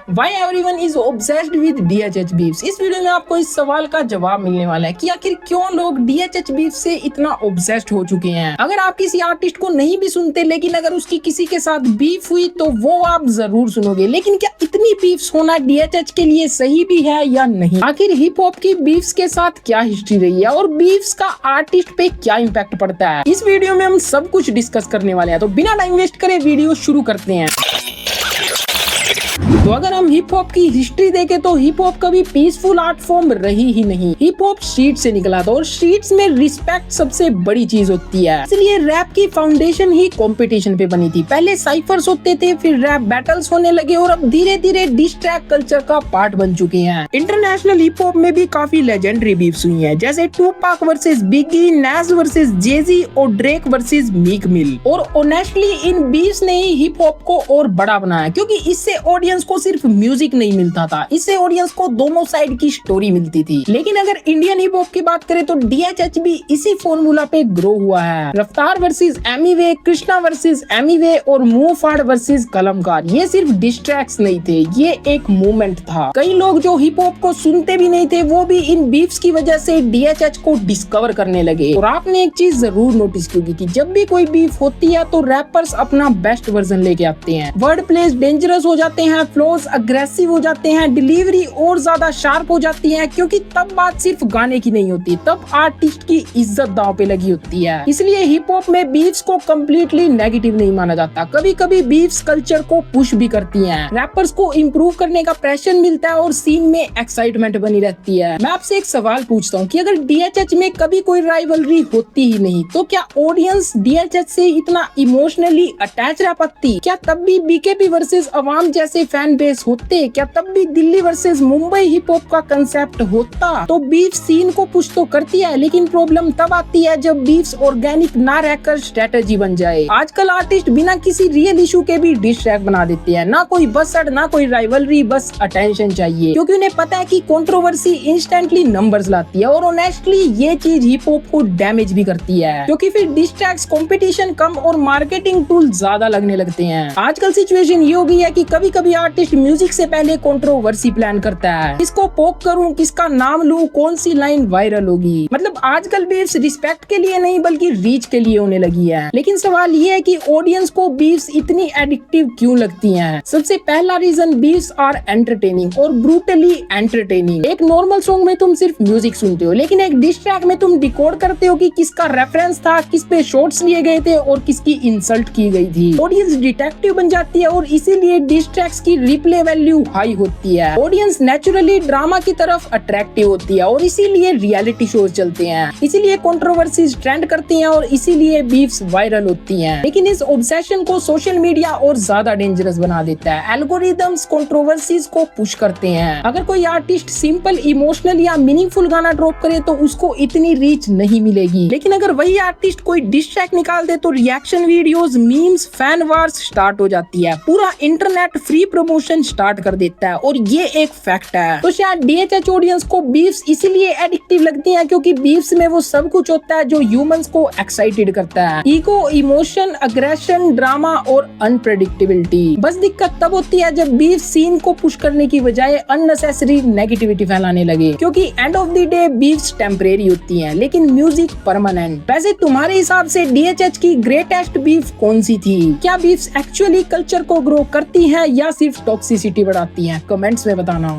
Why everyone is obsessed with DHH beefs? इस video में आपको इस सवाल का जवाब मिलने वाला है कि आखिर क्यों लोग DHH beef से इतना ऑब्सेस्ड हो चुके हैं। अगर आप किसी आर्टिस्ट को नहीं भी सुनते, लेकिन अगर उसकी किसी के साथ बीफ हुई तो वो आप जरूर सुनोगे। लेकिन क्या इतनी बीफ्स होना DHH के लिए सही भी है या नहीं? आखिर हिप हॉप की बीफ्स के साथ क्या हिस्ट्री रही है और बीफ्स का आर्टिस्ट पे क्या इम्पैक्ट पड़ता है, इस वीडियो में हम सब कुछ डिस्कस करने वाले हैं। तो बिना टाइम वेस्ट करे वीडियो शुरू करते हैं। तो अगर हम हिप हॉप की हिस्ट्री देखें तो हिप हॉप कभी पीसफुल आर्ट फॉर्म रही ही नहीं। हिप हॉप स्ट्रीट से निकला था और स्ट्रीट्स में रिस्पेक्ट सबसे बड़ी चीज होती है, इसलिए रैप की फाउंडेशन ही कंपटीशन पे बनी थी। पहले साइफर्स होते थे, फिर रैप बैटल्स होने लगे और अब धीरे धीरे डिस ट्रैक कल्चर का पार्ट बन चुके हैं। इंटरनेशनल हिप हॉप में भी काफी लेजेंडरी बीफ्स हुई है, जैसे टूपाक वर्सेस बिगी, नैस वर्सेस जेजी और ड्रेक वर्सेस मीक मिल। और ऑनेस्टली इन बीफ्स ने ही हिप हॉप को और बड़ा बनाया, क्योंकि इससे ऑडियंस को सिर्फ म्यूजिक नहीं मिलता था, इससे ऑडियंस को दोनों साइड की स्टोरी मिलती थी। लेकिन अगर इंडियन हिप हॉप की बात करें तो DHH भी इसी फॉर्मूला पे ग्रो हुआ है। रफ्तार वर्सेस एमीवे, कृष्णा वर्सेस एमीवे और मुंह फाड़ वर्सेस कलमकार, ये सिर्फ डिस ट्रैक्स नहीं थे, ये एक मूवमेंट था। कई लोग जो हिप हॉप को सुनते भी नहीं थे वो भी इन बीफ्स की वजह से DHH को डिस्कवर करने लगे। और आपने एक चीज जरूर नोटिस की होगी कि जब भी कोई बीफ होती है तो रैपर्स अपना बेस्ट वर्जन लेके आते हैं। वर्ड प्लेस डेंजरस हो जाते हैं, फ्लोज अग्रेसिव हो जाते हैं, डिलीवरी और ज्यादा शार्प हो जाती है, क्योंकि तब बात सिर्फ गाने की नहीं होती, तब आर्टिस्ट की इज्जत दांव पे लगी होती है। इसलिए हिप हॉप में बीफ्स को कम्प्लीटली नेगेटिव नहीं माना जाता। कभी कभी बीफ्स कल्चर को पुश भी करती हैं, रैपर्स को इम्प्रूव करने का प्रेशर मिलता है और सीन में एक्साइटमेंट बनी रहती है। मैं आपसे एक सवाल पूछता हूँ कि अगर DHH में कभी कोई राइवलरी होती ही नहीं तो क्या ऑडियंस DHH से इतना इमोशनली अटैच रह पाती? क्या तब भी BKB वर्सेस अवाम जैसे फैन बेस होते? क्या तब भी Delhi versus Mumbai hip hop का कंसेप्ट होता? तो बीफ सीन को पुश तो करती है, लेकिन प्रॉब्लम तब आती है जब बीफ्स ऑर्गेनिक ना रहकर स्ट्रेटेजी बन जाए। आजकल आर्टिस्ट बिना किसी रियल इशू के भी डिस ट्रैक बना देते हैं, ना कोई बसड ना कोई राइवलरी, बस अटेंशन चाहिए, क्योंकि उन्हें पता है कि कंट्रोवर्सी इंस्टेंटली नंबर्स लाती है। और ऑनेस्टली ये चीज हिप हॉप को डैमेज भी करती है, क्योंकि फिर डिस ट्रैक्स कंपटीशन कम और मार्केटिंग टूल ज्यादा लगने लगते हैं। आजकल सिचुएशन ये हो गई है कि कभी कभी आर्टिस्ट म्यूजिक से पहले कंट्रोवर्सी प्लान करता है, किसको पोक करूं, किसका नाम लूं, कौन सी लाइन वायरल होगी। मतलब आजकल बीफ्स रिस्पेक्ट के लिए नहीं बल्कि रीच के लिए होने लगी है। लेकिन सवाल ये है कि ऑडियंस को बीफ्स इतनी एडिक्टिव क्यों लगती हैं? सबसे पहला रीजन, बीफ्स आर एंटरटेनिंग और ब्रूटली एंटरटेनिंग। एक नॉर्मल सॉन्ग में तुम सिर्फ म्यूजिक सुनते हो, लेकिन एक डिस ट्रैक में तुम डिकोड करते हो कि किसका रेफरेंस था, किस पे शॉट्स लिए गए थे और किसकी इंसल्ट की गई थी। ऑडियंस डिटेक्टिव बन जाती है और इसीलिए डिस ट्रैक्स की रिप्ले वैल्यू हाई होती है। ऑडियंस नेचुरली ड्रामा की तरफ अट्रैक्टिव होती है और इसीलिए रियलिटी शोज चलते हैं, इसीलिए कंट्रोवर्सीज ट्रेंड करती हैं और इसीलिए बीफ्स वायरल होती हैं। लेकिन इस ऑब्सेशन को सोशल मीडिया और ज्यादा डेंजरस बना देता है। एल्गोरिदम्स कंट्रोवर्सीज को पुश करते हैं। अगर कोई आर्टिस्ट सिंपल, इमोशनल या मीनिंगफुल गाना ड्रॉप करे तो उसको इतनी रीच नहीं मिलेगी, लेकिन अगर वही आर्टिस्ट कोई डिस ट्रैक निकाल दे तो reaction videos, memes, fan wars start हो जाती है। पूरा इंटरनेट फ्री प्रमोशन स्टार्ट कर देता है और ये एक फैक्ट है। तो शायद DHH ऑडियंस को बीफ्स इसीलिए एडिक्टिव लगती हैं, क्योंकि बीफ्स में वो सब कुछ होता है जो ह्यूमंस को एक्साइटेड करता है। ईगो, इमोशन, अग्रेशन, ड्रामा और अनप्रेडिक्टेबिलिटी। बस दिक्कत तब होती है जब बीफ सीन को पुश करने की बजाय अननेसेसरी नेगेटिविटी फैलाने लगे, क्योंकि end of the day beefs temporary होती हैं लेकिन म्यूजिक परमानेंट। वैसे तुम्हारे हिसाब से DHH की ग्रेटेस्ट बीफ कौन सी थी? क्या बीफ्स एक्चुअली कल्चर को ग्रो करती हैं या सिर्फ टॉक्सिसिटी बढ़ाती हैं? कमेंट्स में बताना।